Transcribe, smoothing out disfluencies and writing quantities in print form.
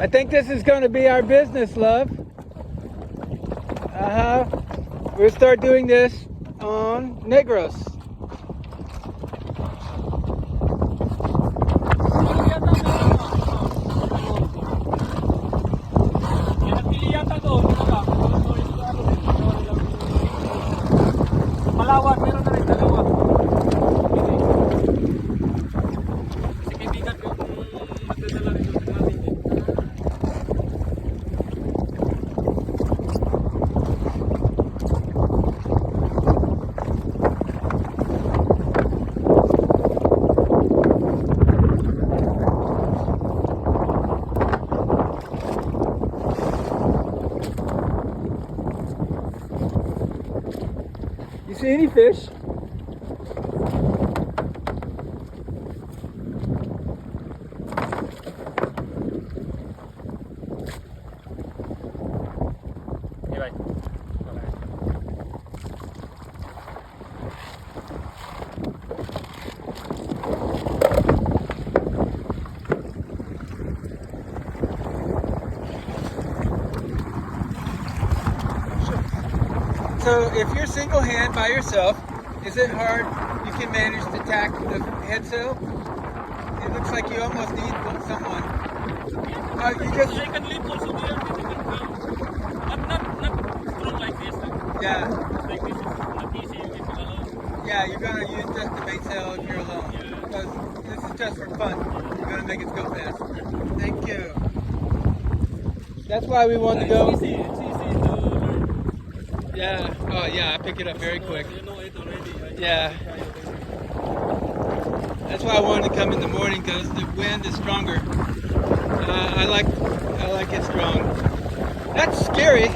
I think this is going to be our business, love. We'll start doing this on Negros. Malawak, meron na rin dalawa. Kasi kaibigan ko kung magdadala rin yung natin. You see any fish? Anyway. So if you're single hand by yourself, is it hard? You can manage to tack the head sail? It looks like you almost need someone. You just I can live also there, but not strong like this. yeah Like this is not easy if you're alone. yeah you're gonna use just the mainsail if you're alone because this is just for fun. You're gonna make it go fast. Thank you. That's why we want to go. It's easy to learn. Yeah. Oh yeah, I pick it up very quick. You know it already. Right? Yeah. That's why I wanted to come in the morning because the wind is stronger. I like it strong. That's scary.